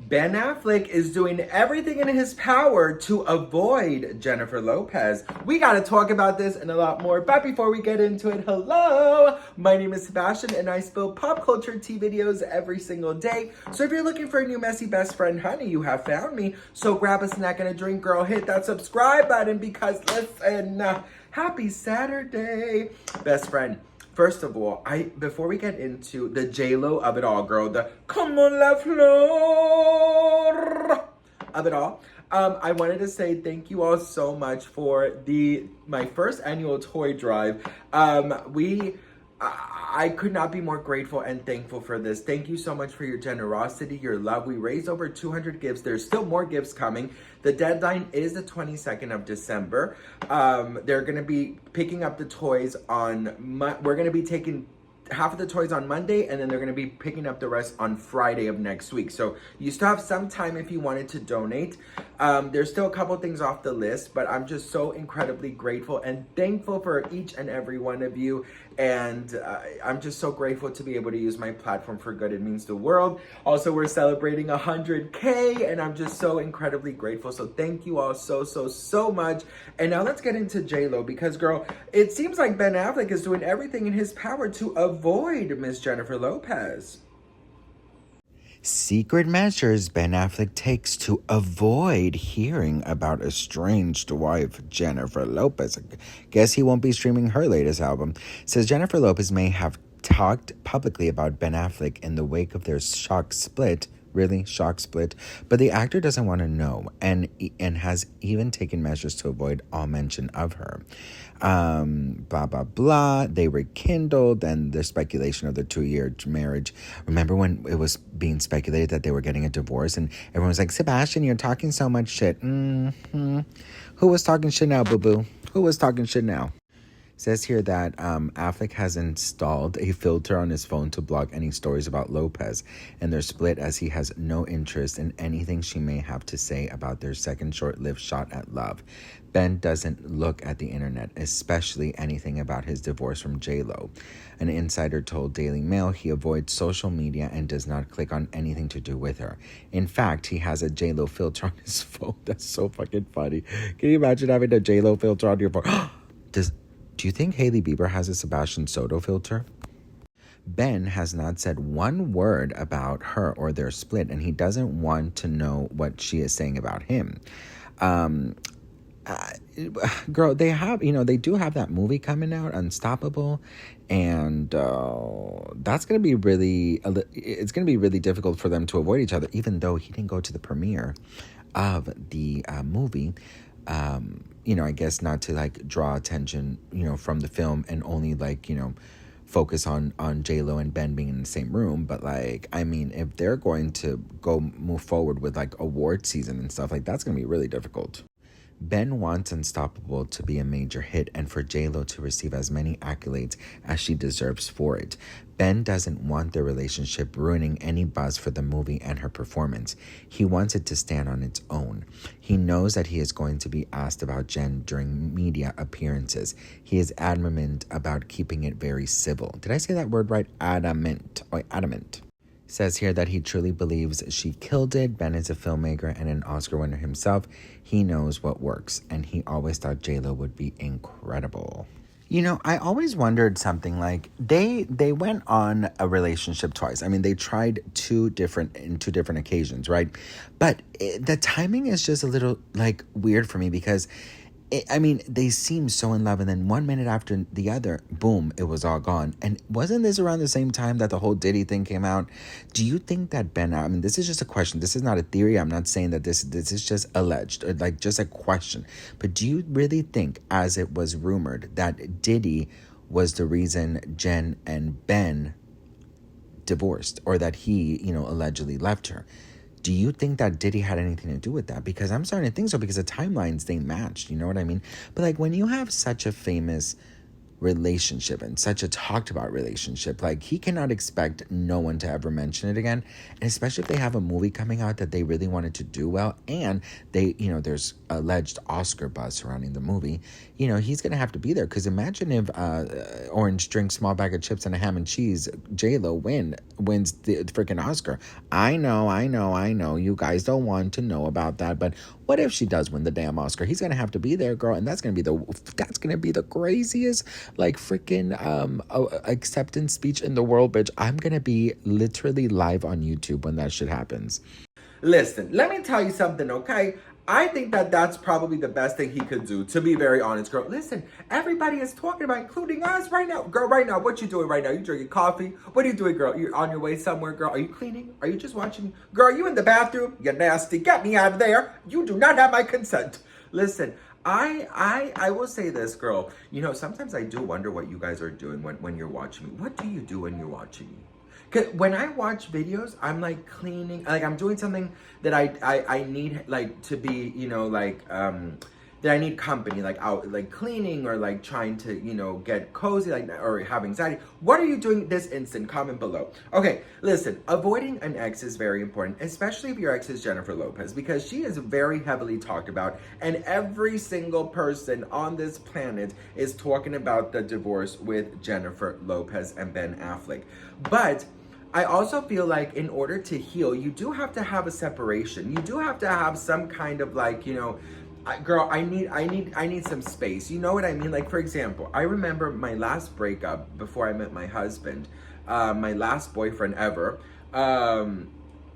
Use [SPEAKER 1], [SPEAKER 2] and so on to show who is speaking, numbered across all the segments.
[SPEAKER 1] Ben Affleck is doing everything in his power to avoid Jennifer Lopez. We gotta talk about this and a lot more, but before we get into it, hello! My name is Sebastian and I spill pop culture tea videos every single day. So if you're looking for a new messy best friend, honey, you have found me. So grab a snack and a drink, girl, hit that subscribe button because listen, happy Saturday. Best friend. First of all, before we get into the J-Lo of it all, girl, the come on la flor of it all, I wanted to say thank you all so much for my first annual toy drive. I could not be more grateful and thankful for this. Thank you so much for your generosity, your love. We raised over 200 gifts. There's still more gifts coming. The deadline is the 22nd of December. They're going to be picking up the toys we're going to be taking half of the toys on Monday, and then they're going to be picking up the rest on Friday of next week. So you still have some time if you wanted to donate. There's still a couple things off the list, but I'm just so incredibly grateful and thankful for each and every one of you. And I'm just so grateful to be able to use my platform for good. It means the world. Also, we're celebrating 100K, and I'm just so incredibly grateful. So thank you all so much. And now let's get into J-Lo, because girl, it seems like Ben Affleck is doing everything in his power to avoid Miss Jennifer Lopez.
[SPEAKER 2] Secret measures Ben Affleck takes to avoid hearing about estranged wife Jennifer Lopez. Guess he won't be streaming her latest album. Says Jennifer Lopez may have talked publicly about Ben Affleck in the wake of their shock split. Really? Shock split? But the actor doesn't want to know and has even taken measures to avoid all mention of her. Blah, blah, blah. They rekindled, and the speculation of their 2-year marriage. Remember when it was being speculated that they were getting a divorce and everyone was like, Sebastian, you're talking so much shit. Who was talking shit now, boo-boo? Who was talking shit now? Says here that Affleck has installed a filter on his phone to block any stories about Lopez, and they're split as he has no interest in anything she may have to say about their second short-lived shot at love. Ben doesn't look at the internet, especially anything about his divorce from J-Lo. An insider told Daily Mail he avoids social media and does not click on anything to do with her. In fact, he has a J-Lo filter on his phone. That's so fucking funny. Can you imagine having a J-Lo filter on your phone? Do you think Hailey Bieber has a Sebastian Soto filter? Ben has not said one word about her or their split, and he doesn't want to know what she is saying about him. Girl, they do have that movie coming out, Unstoppable, and it's going to be really difficult for them to avoid each other, even though he didn't go to the premiere of the movie. I guess not to like draw attention, from the film and only focus on J-Lo and Ben being in the same room. But if they're going to move forward with award season and stuff, that's going to be really difficult. Ben wants Unstoppable to be a major hit and for J-Lo to receive as many accolades as she deserves for it. Ben doesn't want their relationship ruining any buzz for the movie and her performance. He wants it to stand on its own. He knows that he is going to be asked about Jen during media appearances. He is adamant about keeping it very civil. Did I say that word right? Adamant. Says here that he truly believes she killed it. Ben is a filmmaker and an Oscar winner himself. He knows what works, and he always thought J-Lo would be incredible. I always wondered something they went on a relationship twice. They tried two different occasions, right? But the timing is just a little weird for me because they seem so in love, and then 1 minute after the other, boom, it was all gone. And wasn't this around the same time that the whole Diddy thing came out? Do you think that Ben, this is just a question. This is not a theory. I'm not saying that this is just alleged, or just a question. But do you really think, as it was rumored, that Diddy was the reason Jen and Ben divorced, or that he, allegedly left her? Do you think that Diddy had anything to do with that? Because I'm starting to think so, because the timelines, they matched, you know what I mean? But when you have such a famous relationship and such a talked about relationship. Like, he cannot expect no one to ever mention it again. And especially if they have a movie coming out that they really wanted to do well, and they, there's alleged Oscar buzz surrounding the movie, he's going to have to be there. Because imagine if Orange Drink, Small Bag of Chips, and a Ham and Cheese, J-Lo wins the freaking Oscar. I know. You guys don't want to know about that, but what if she does win the damn Oscar? He's gonna have to be there, girl, and that's gonna be the craziest like freaking acceptance speech in the world, bitch. I'm gonna be literally live on YouTube when that shit happens.
[SPEAKER 1] Listen, let me tell you something, okay? I think that that's probably the best thing he could do, to be very honest, girl. Listen, everybody is talking about, including us right now. Girl, right now, what you doing right now? You drinking coffee? What are you doing, girl? You're on your way somewhere, girl? Are you cleaning? Are you just watching? Girl, you in the bathroom? You're nasty. Get me out of there. You do not have my consent. Listen, I will say this, girl. Sometimes I do wonder what you guys are doing when you're watching me. What do you do when you're watching me? Cause when I watch videos, I'm like cleaning, like I'm doing something that I need like to be, that I need company, like out, like cleaning or like trying to, get cozy, like, or have anxiety. What are you doing this instant? Comment below. Okay, listen, avoiding an ex is very important, especially if your ex is Jennifer Lopez, because she is very heavily talked about, and every single person on this planet is talking about the divorce with Jennifer Lopez and Ben Affleck. But I also feel like in order to heal, you do have to have a separation. You do have to have some kind of like, girl, I need some space. You know what I mean? Like, for example, I remember my last breakup before I met my husband, my last boyfriend ever,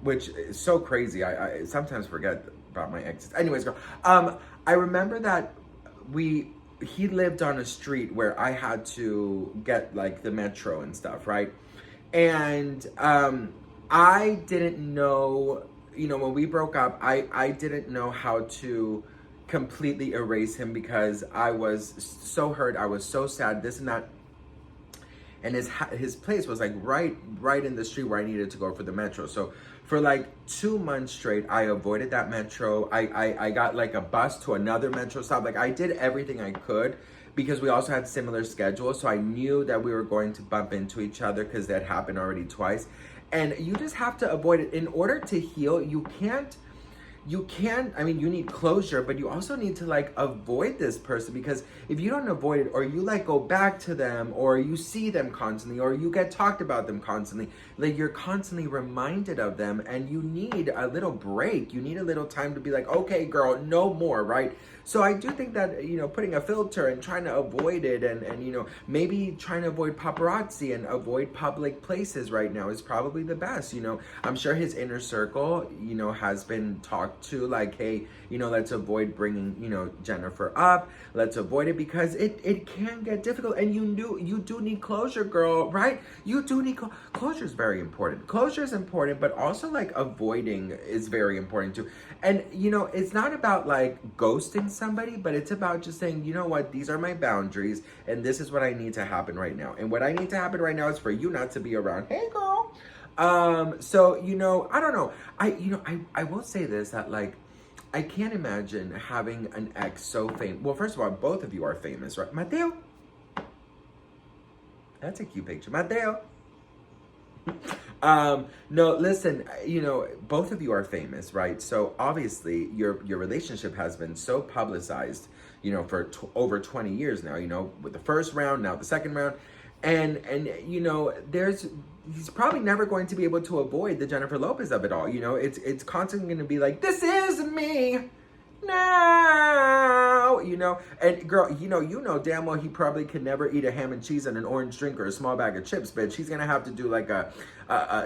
[SPEAKER 1] which is so crazy. I sometimes forget about my exes. Anyways, girl, I remember that he lived on a street where I had to get like the metro and stuff, right? And I didn't know, when we broke up, I didn't know how to completely erase him because I was so hurt. I was so sad, this and that. And his place was like right in the street where I needed to go for the metro. So for like 2 months straight, I avoided that metro. I got like a bus to another metro stop. Like I did everything I could, because we also had similar schedules. So I knew that we were going to bump into each other because that happened already twice. And you just have to avoid it. In order to heal, you need closure, but you also need to like avoid this person, because if you don't avoid it, or you like go back to them, or you see them constantly, or you get talked about them constantly, like you're constantly reminded of them, and you need a little break. You need a little time to be like, okay, girl, no more, right? So I do think that, putting a filter and trying to avoid it, and maybe trying to avoid paparazzi and avoid public places right now is probably the best. I'm sure his inner circle, has been talked to, like, hey, let's avoid bringing, Jennifer up. Let's avoid it, because it can get difficult, and you do need closure, girl, right? You do need closure is very important. Closure is important, but also like avoiding is very important too. And it's not about like ghosting somebody, but it's about just saying, you know what, these are my boundaries, and this is what I need to happen right now. And what I need to happen right now is for you not to be around. Hey, girl. So I don't know. I will say this, that like, I can't imagine having an ex so famous. Well, first of all, both of you are famous, right? Mateo. That's a cute picture. Mateo. No, listen, both of you are famous, right? So obviously your relationship has been so publicized, for over 20 years now, with the first round, now the second round. And he's probably never going to be able to avoid the Jennifer Lopez of it all. It's constantly going to be like, this is me now, and girl, damn well he probably could never eat a ham and cheese and an orange drink or a small bag of chips, bitch. He's gonna have to do like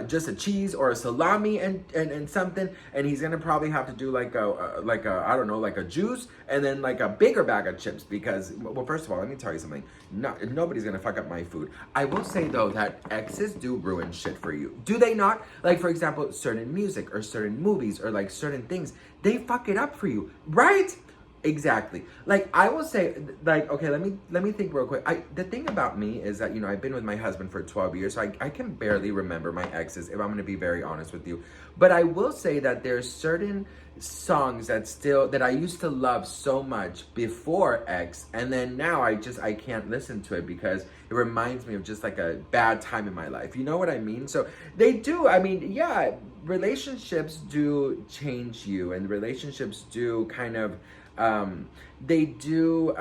[SPEAKER 1] just a cheese or a salami and something, and he's gonna probably have to do like a I don't know, like a juice, and then like a bigger bag of chips, because, well, first of all, let me tell you something. Nobody's gonna fuck up my food. I will say though that exes do ruin shit for you. Do they not? Like, for example, certain music or certain movies or like certain things, they fuck it up for you, right? Exactly. Like I will say, like, okay, let me think real quick. The thing about me is that, I've been with my husband for 12 years, so I can barely remember my exes, if I'm gonna be very honest with you. But I will say that there's certain songs that I used to love so much before X, and then now I can't listen to it because it reminds me of just like a bad time in my life. You know what I mean? So they do. I mean, yeah, relationships do change you, and relationships do kind of they do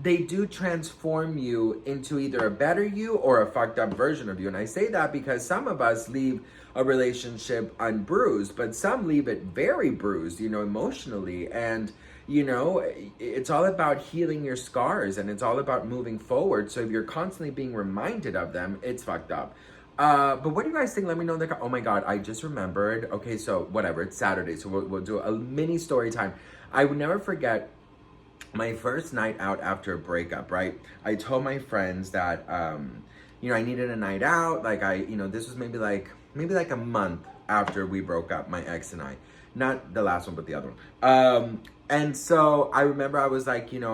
[SPEAKER 1] they do transform you into either a better you or a fucked up version of you. And I say that because some of us leave a relationship unbruised, but some leave it very bruised, emotionally. And it's all about healing your scars, and it's all about moving forward. So if you're constantly being reminded of them, it's fucked up. But what do you guys think? Let me know in the oh my god, I just remembered. Okay, so whatever, it's Saturday, so we'll do a mini story time. I would never forget my first night out after a breakup, right? I told my friends that I needed a night out. Like this was maybe like a month after we broke up, my ex and I. Not the last one, but the other one. And so I remember I was like, wait, it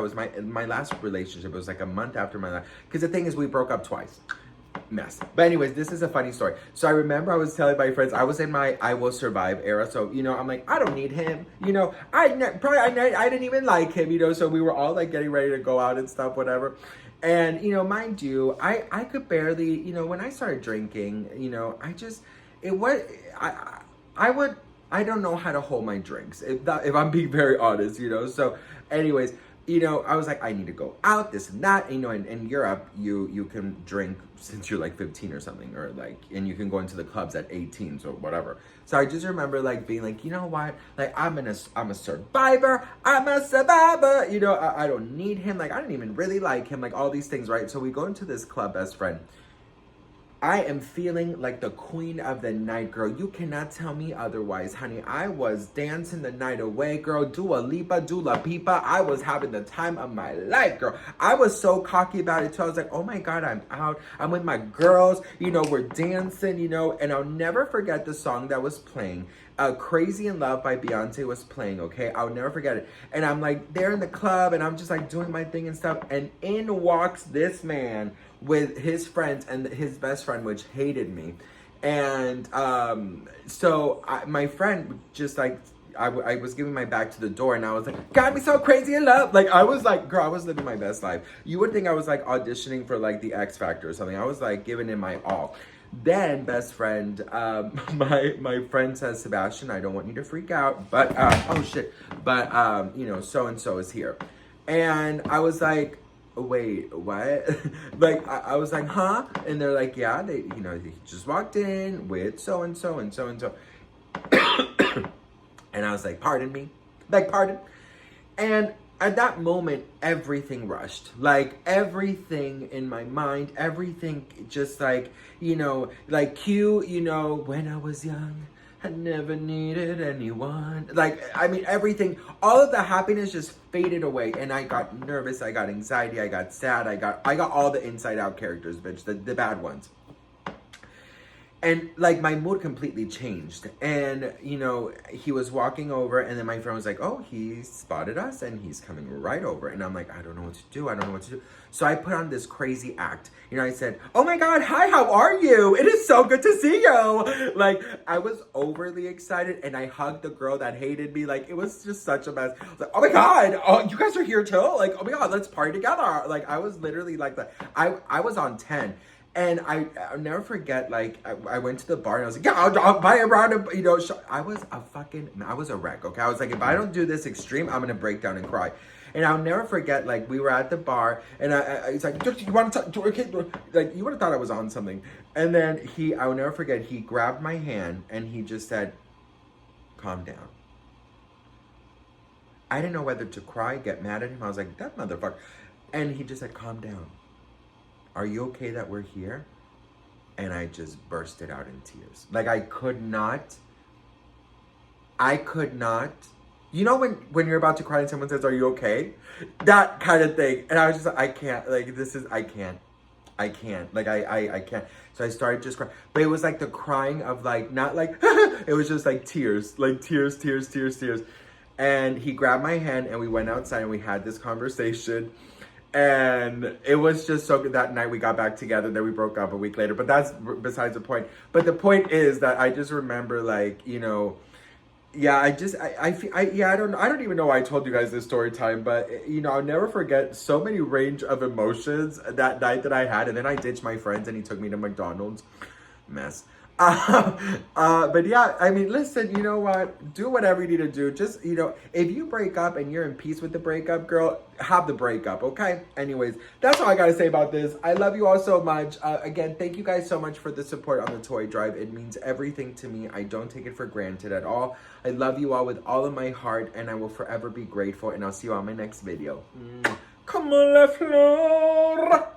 [SPEAKER 1] was my last relationship. It was like a month after my last, because the thing is, we broke up twice. Mess. But anyways, this is a funny story. So I remember I was telling my friends, I was in my I Will Survive era. So, I'm like, I don't need him. I didn't even like him, so we were all like getting ready to go out and stuff, whatever. And, mind you, I could barely, when I started drinking, I don't know how to hold my drinks, if I'm being very honest, So anyways, I was like, I need to go out, this and that. In Europe, you can drink since you're like 15 or something, or and you can go into the clubs at 18, so whatever. So I just remember like being like, you know what? Like I'm a survivor. I'm a survivor. I don't need him. Like I didn't even really like him. Like all these things, right? So we go into this club, best friend. I am feeling like the queen of the night, girl. You cannot tell me otherwise, honey. I was dancing the night away, girl. Dua Lipa, Dula Pipa. I was having the time of my life, girl. I was so cocky about it, too. I was like, oh my God, I'm out. I'm with my girls. We're dancing, And I'll never forget the song that was playing. Crazy in Love by Beyonce was playing, okay? I'll never forget it. And I'm like there in the club, and I'm just like doing my thing and stuff. And in walks this man with his friends and his best friend, which hated me. And so my friend just like, I was giving my back to the door, and I was like, got me so crazy in love. Like, I was like, girl, I was living my best life. You would think I was like auditioning for like the X Factor or something. I was like giving it my all. Then, best friend, my friend says, Sebastian, I don't want you to freak out, but, oh shit, but, so-and-so is here. And I was like, wait, what? Like, I was like, huh? And they're like, yeah, they just walked in with so-and-so and so-and-so. And I was like, pardon me? Like, pardon? And at that moment, everything rushed. Like, everything in my mind, everything just like, like cue, when I was young, I never needed anyone. Like, I mean, everything, all of the happiness just faded away. And I got nervous, I got anxiety, I got sad, I got all the inside out characters, bitch, the bad ones. And like my mood completely changed. And he was walking over, and then my friend was like, oh, he spotted us and he's coming right over. And I'm like, I don't know what to do. So I put on this crazy act. I said, oh my God, hi, how are you? It is so good to see you. Like, I was overly excited, and I hugged the girl that hated me. Like, it was just such a mess. I was like, oh my God, oh, you guys are here too? Like, oh my God, let's party together. Like, I was literally like that. I was on 10. And I'll never forget, like, I went to the bar, and I was like, yeah, I'll buy a round of, I was a wreck, okay? I was like, if I don't do this extreme, I'm going to break down and cry. And I'll never forget, like, we were at the bar, and he's like, you want to talk, like, you would have thought I was on something. And then I'll never forget, he grabbed my hand, and he just said, calm down. I didn't know whether to cry, get mad at him. I was like, that motherfucker. And he just said, calm down. Are you okay that we're here? And I just bursted out in tears. Like, I could not. When you're about to cry and someone says, are you okay? That kind of thing. And I was just like, I can't. I can't. Like, I can't. So I started just crying. But it was like the crying of like, not like, it was just like tears. Like tears, tears, tears, tears. And he grabbed my hand and we went outside and we had this conversation. And it was just so good. That night we got back together, then we broke up a week later. But that's besides the point. But the point is that I just remember, like, you know, yeah, I don't even know why I told you guys this story time, but you know, I'll never forget so many range of emotions that night that I had, and then I ditched my friends and he took me to McDonald's. Mess. But yeah, I mean, listen, you know what? Do whatever you need to do. Just, you know, if you break up and you're in peace with the breakup, girl, have the breakup, okay? Anyways, that's all I gotta say about this. I love you all so much. Again, thank you guys so much for the support on the toy drive. It means everything to me. I don't take it for granted at all. I love you all with all of my heart, and I will forever be grateful, and I'll see you on my next video. Come on, La Flor!